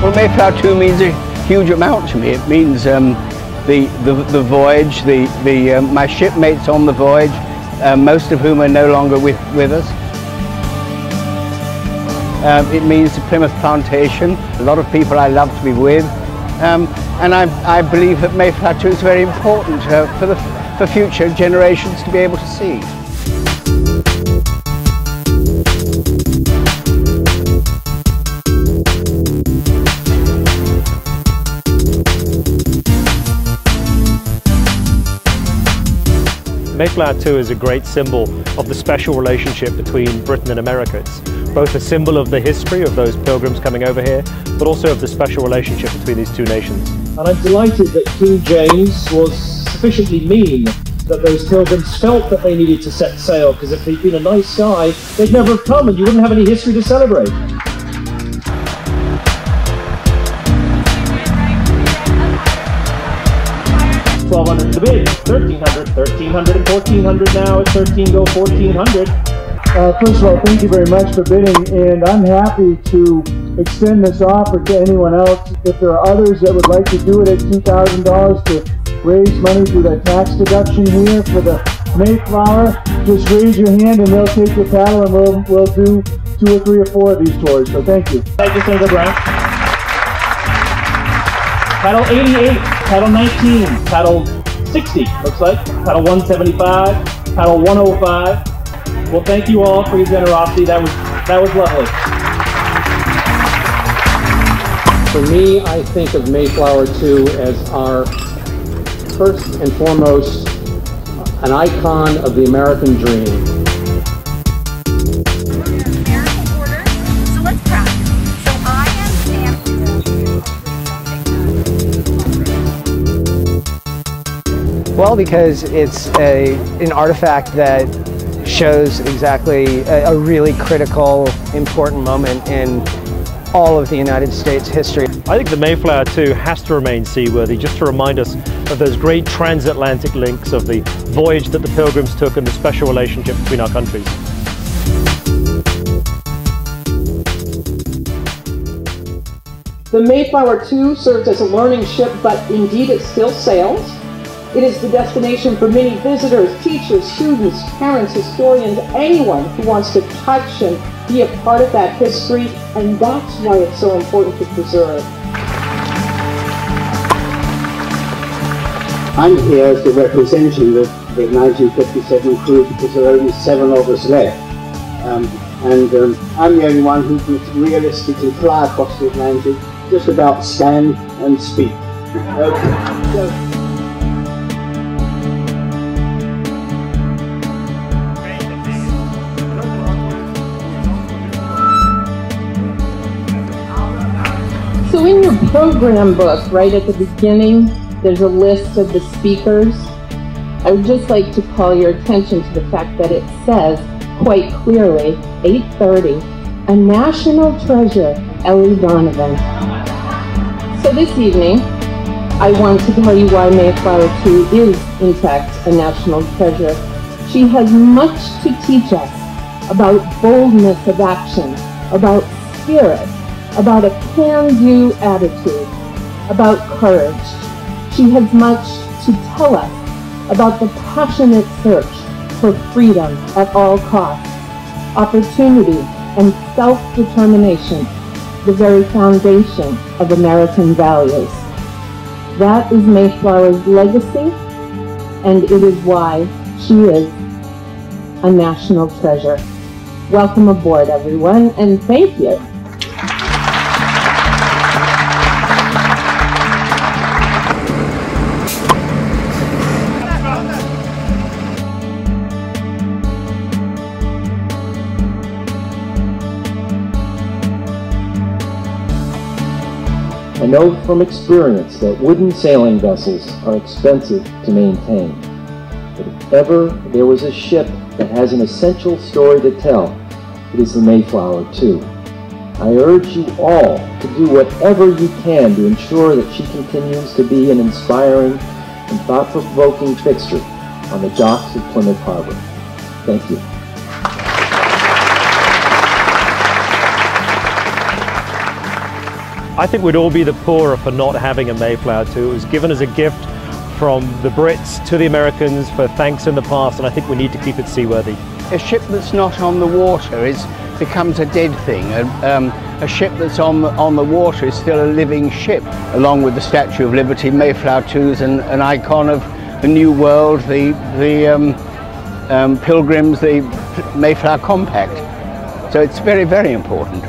Well, Mayflower II means a huge amount to me. It means the voyage, my shipmates on the voyage, most of whom are no longer with us. It means the Plymouth Plantation, a lot of people I love to be with, and I believe that Mayflower II is very important for future generations to be able to see. Mayflower II is a great symbol of the special relationship between Britain and America. It's both a symbol of the history of those pilgrims coming over here, but also of the special relationship between these two nations. And I'm delighted that King James was sufficiently mean that those pilgrims felt that they needed to set sail, because if he'd been a nice guy, they'd never have come and you wouldn't have any history to celebrate. $1,200 the bid, $1,300, $1,300 and $1,400 now. It's 13 go 1,400. First of all, thank you very much for bidding, and I'm happy to extend this offer to anyone else. If there are others that would like to do it at $2,000 to raise money through the tax deduction here for the Mayflower, just raise your hand and they'll take your paddle, and we'll do 2 or 3 or 4 of these tours. So thank you. Thank you, Senator Brown. Paddle 88, paddle 19, paddle 60, looks like, paddle 175, paddle 105. Well, thank you all for your generosity. That was lovely. For me, I think of Mayflower II as our first and foremost an icon of the American dream. Well, because it's an artifact that shows exactly a really critical, important moment in all of the United States history. I think the Mayflower II has to remain seaworthy, just to remind us of those great transatlantic links, of the voyage that the Pilgrims took and the special relationship between our countries. The Mayflower II serves as a learning ship, but indeed it still sails. It is the destination for many visitors, teachers, students, parents, historians, anyone who wants to touch and be a part of that history, and that's why it's so important to preserve. I'm here to representing the 1957 crew because there are only 7 of us left. I'm the only one who could realistically fly across the Atlantic, just about stand and speak. Okay. So in your program book, right at the beginning, there's a list of the speakers. I would just like to call your attention to the fact that it says quite clearly, 8:30, a national treasure, Ellie Donovan. So this evening, I want to tell you why Mayflower II is, in fact, a national treasure. She has much to teach us about boldness of action, about spirit, about a can-do attitude, about courage. She has much to tell us about the passionate search for freedom at all costs, opportunity and self-determination, the very foundation of American values. That is Mayflower's legacy, and it is why she is a national treasure. Welcome aboard, everyone, and thank you. I know from experience that wooden sailing vessels are expensive to maintain. But if ever there was a ship that has an essential story to tell, it is the Mayflower II. I urge you all to do whatever you can to ensure that she continues to be an inspiring and thought-provoking fixture on the docks of Plymouth Harbor. Thank you. I think we'd all be the poorer for not having a Mayflower II. It was given as a gift from the Brits to the Americans for thanks in the past, and I think we need to keep it seaworthy. A ship that's not on the water becomes a dead thing. A ship that's on the water is still a living ship. Along with the Statue of Liberty, Mayflower II is an icon of the New World, the Pilgrims, the Mayflower Compact. So it's very, very important.